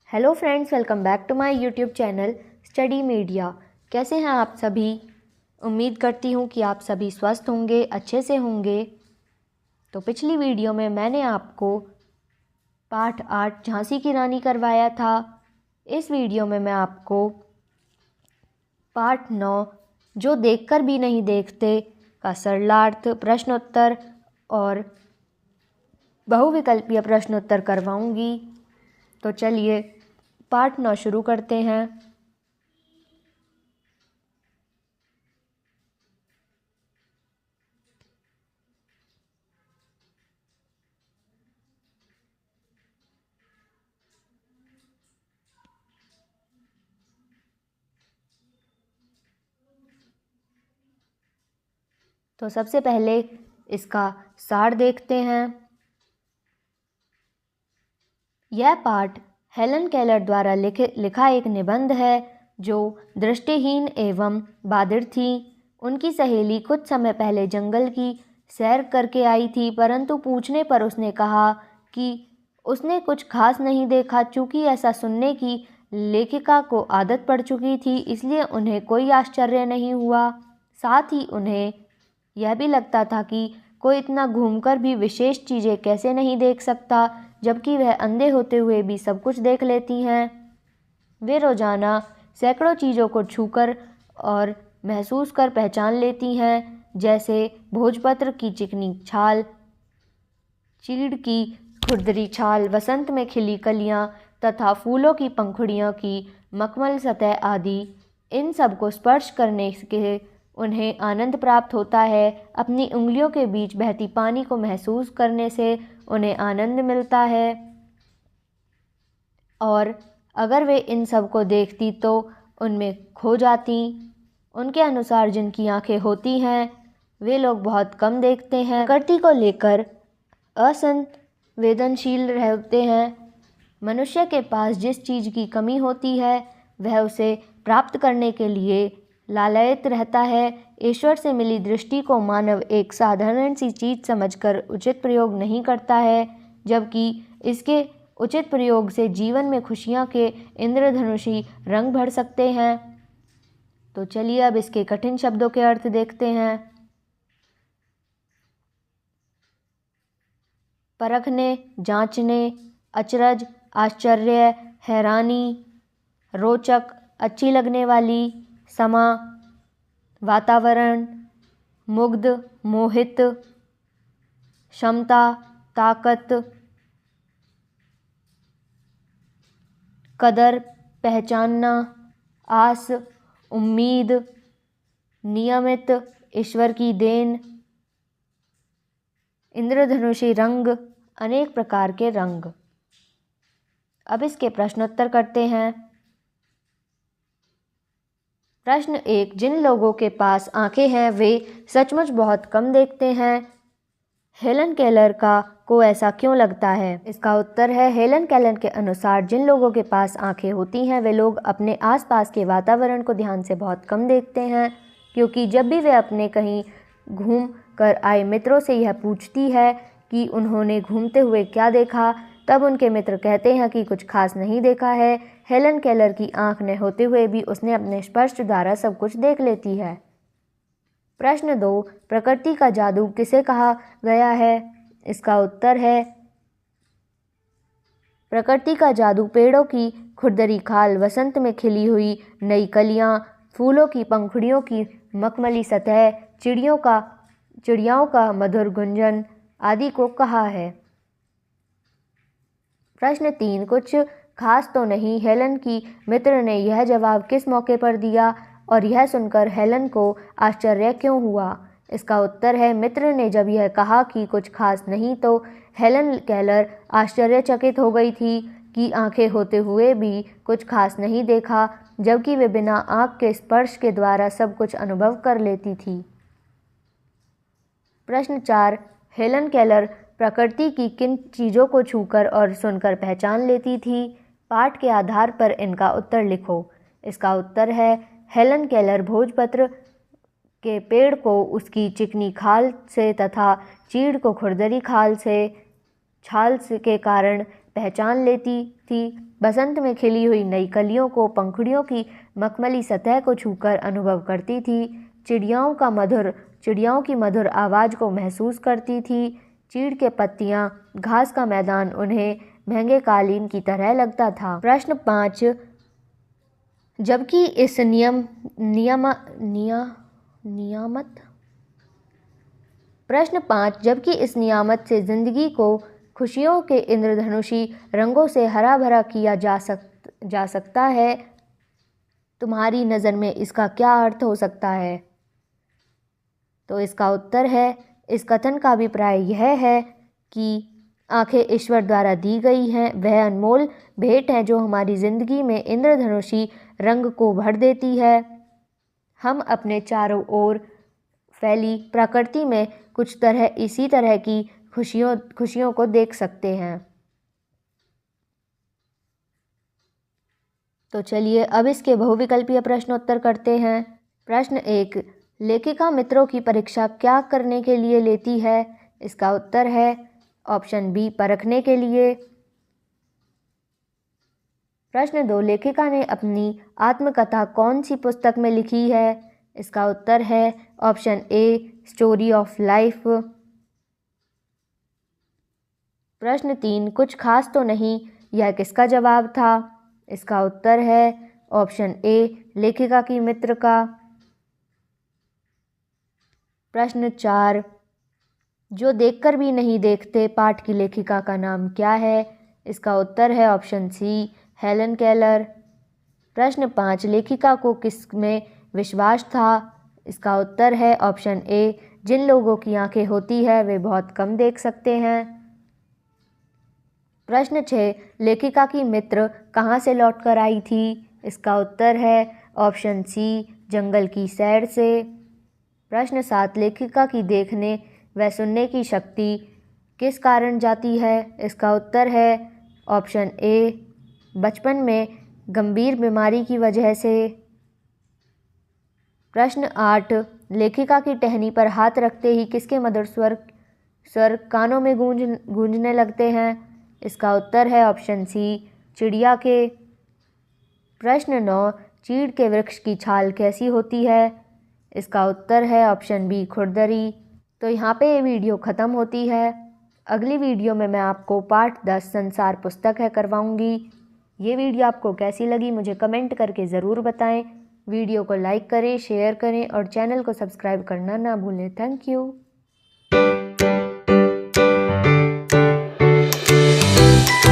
Hello friends, welcome back to my YouTube channel study media. कैसे हैं आप सभी? उम्मीद करती हूँ कि आप सभी स्वस्थ होंगे, अच्छे से होंगे। तो पिछली वीडियो में मैंने आपको पाठ 8 झांसी की रानी करवाया था। इस वीडियो में मैं आपको पाठ 9 जो देखकर भी नहीं देखते का सरलार्थ, प्रश्नोत्तर और बहुविकल्पीय प्रश्नोत्तर करवाऊंगी। तो चलिए पाठ 9 शुरू करते हैं। तो सबसे पहले इसका सार देखते हैं। यह पाठ हेलन केलर द्वारा लिखा एक निबंध है जो दृष्टिहीन एवं बाधिर थी। उनकी सहेली कुछ समय पहले जंगल की सैर करके आई थी, परंतु पूछने पर उसने कहा कि उसने कुछ खास नहीं देखा। चूँकि ऐसा सुनने की लेखिका को आदत पड़ चुकी थी, इसलिए उन्हें कोई आश्चर्य नहीं हुआ। साथ ही उन्हें यह भी लगता था कि कोई इतना घूमकर भी विशेष चीज़ें कैसे नहीं देख सकता, जबकि वह अंधे होते हुए भी सब कुछ देख लेती हैं। वे रोज़ाना सैकड़ों चीज़ों को छूकर और महसूस कर पहचान लेती हैं, जैसे भोजपत्र की चिकनी छाल, चीड़ की खुरदरी छाल, वसंत में खिली कलियां तथा फूलों की पंखुड़ियों की मखमल सतह आदि। इन सब को स्पर्श करने के उन्हें आनंद प्राप्त होता है। अपनी उंगलियों के बीच बहती पानी को महसूस करने से उन्हें आनंद मिलता है। और अगर वे इन सब को देखती तो उनमें खो जाती। उनके अनुसार जिनकी आंखें होती हैं वे लोग बहुत कम देखते हैं, प्रकृति को लेकर असंवेदनशील रहते हैं। मनुष्य के पास जिस चीज़ की कमी होती है वह उसे प्राप्त करने के लिए लालायित रहता है। ईश्वर से मिली दृष्टि को मानव एक साधारण सी चीज़ समझकर उचित प्रयोग नहीं करता है, जबकि इसके उचित प्रयोग से जीवन में खुशियाँ के इंद्रधनुषी रंग भर सकते हैं। तो चलिए अब इसके कठिन शब्दों के अर्थ देखते हैं। परखने, जांचने, अचरज, आश्चर्य, हैरानी, रोचक, अच्छी लगने वाली, समा, वातावरण, मुग्ध, मोहित, क्षमता, ताकत, कदर, पहचानना, आस, उम्मीद, नियमित, ईश्वर की देन, इंद्रधनुषी रंग, अनेक प्रकार के रंग। अब इसके प्रश्नोत्तर करते हैं। प्रश्न 1, जिन लोगों के पास आंखें हैं वे सचमुच बहुत कम देखते हैं। हेलन केलर को ऐसा क्यों लगता है? इसका उत्तर है, हेलन केलर के अनुसार जिन लोगों के पास आंखें होती हैं वे लोग अपने आसपास के वातावरण को ध्यान से बहुत कम देखते हैं, क्योंकि जब भी वे अपने कहीं घूम कर आए मित्रों से यह पूछती है कि उन्होंने घूमते हुए क्या देखा, तब उनके मित्र कहते हैं कि कुछ खास नहीं देखा है। हेलन केलर की आंख न होते हुए भी उसने अपने स्पर्श द्वारा सब कुछ देख लेती है। प्रश्न 2, प्रकृति का जादू किसे कहा गया है? इसका उत्तर है, प्रकृति का जादू पेड़ों की खुरदरी खाल, वसंत में खिली हुई नई कलियां, फूलों की पंखुड़ियों की मखमली सतह, चिड़ियाओं का मधुर गुंजन आदि को कहा है। प्रश्न 3, कुछ खास तो नहीं, हेलन की मित्र ने यह जवाब किस मौके पर दिया और यह सुनकर हेलन को आश्चर्य क्यों हुआ? इसका उत्तर है, मित्र ने जब यह कहा कि कुछ खास नहीं तो हेलन केलर आश्चर्यचकित हो गई थी कि आंखें होते हुए भी कुछ खास नहीं देखा, जबकि वे बिना आंख के स्पर्श के द्वारा सब कुछ अनुभव कर लेती थी। प्रश्न 4, हेलन केलर प्रकृति की किन चीज़ों को छूकर और सुनकर पहचान लेती थी? पाठ के आधार पर इनका उत्तर लिखो। इसका उत्तर है, हेलन केलर भोजपत्र के पेड़ को उसकी चिकनी खाल से तथा चीड़ को खुरदरी छाल के कारण पहचान लेती थी। बसंत में खिली हुई नई कलियों को, पंखुड़ियों की मखमली सतह को छूकर अनुभव करती थी। चिड़ियाओं की मधुर आवाज़ को महसूस करती थी। चीड़ के पत्तियाँ, घास का मैदान उन्हें महंगे कालीन की तरह लगता था। प्रश्न 5, जबकि इस नियामत से जिंदगी को खुशियों के इंद्रधनुषी रंगों से हरा भरा किया जा सकता है, तुम्हारी नज़र में इसका क्या अर्थ हो सकता है? तो इसका उत्तर है, इस कथन का अभिप्राय यह है कि आंखें ईश्वर द्वारा दी गई हैं, वह अनमोल भेंट है जो हमारी ज़िंदगी में इंद्रधनुषी रंग को भर देती है। हम अपने चारों ओर फैली प्रकृति में इसी तरह की खुशियों को देख सकते हैं। तो चलिए अब इसके बहुविकल्पीय प्रश्नोत्तर करते हैं। प्रश्न 1, लेखिका मित्रों की परीक्षा क्या करने के लिए लेती है? इसका उत्तर है ऑप्शन बी, परखने के लिए। प्रश्न 2, लेखिका ने अपनी आत्मकथा कौन सी पुस्तक में लिखी है? इसका उत्तर है option A, story of life. प्रश्न 3, कुछ खास तो नहीं, यह किसका जवाब था? इसका उत्तर है ऑप्शन ए, लेखिका की मित्र का। प्रश्न 4, जो देखकर भी नहीं देखते पाठ की लेखिका का नाम क्या है? इसका उत्तर है ऑप्शन सी, हेलन केलर। प्रश्न 5, लेखिका को किस में विश्वास था? इसका उत्तर है ऑप्शन ए, जिन लोगों की आंखें होती है वे बहुत कम देख सकते हैं। प्रश्न 6, लेखिका की मित्र कहाँ से लौटकर आई थी? इसका उत्तर है ऑप्शन सी, जंगल की सैर से। प्रश्न 7, लेखिका की देखने व सुनने की शक्ति किस कारण जाती है? इसका उत्तर है ऑप्शन ए, बचपन में गंभीर बीमारी की वजह से। प्रश्न 8, लेखिका की टहनी पर हाथ रखते ही किसके मधुर स्वर कानों में गूंजने लगते हैं? इसका उत्तर है ऑप्शन सी, चिड़िया के। प्रश्न 9, चीड़ के वृक्ष की छाल कैसी होती है? इसका उत्तर है ऑप्शन बी, खुरदरी। तो यहाँ पे ये वीडियो ख़त्म होती है। अगली वीडियो में मैं आपको पार्ट 10 संसार पुस्तक है करवाऊँगी। ये वीडियो आपको कैसी लगी मुझे कमेंट करके ज़रूर बताएं। वीडियो को लाइक करें, शेयर करें और चैनल को सब्सक्राइब करना ना भूलें। Thank you.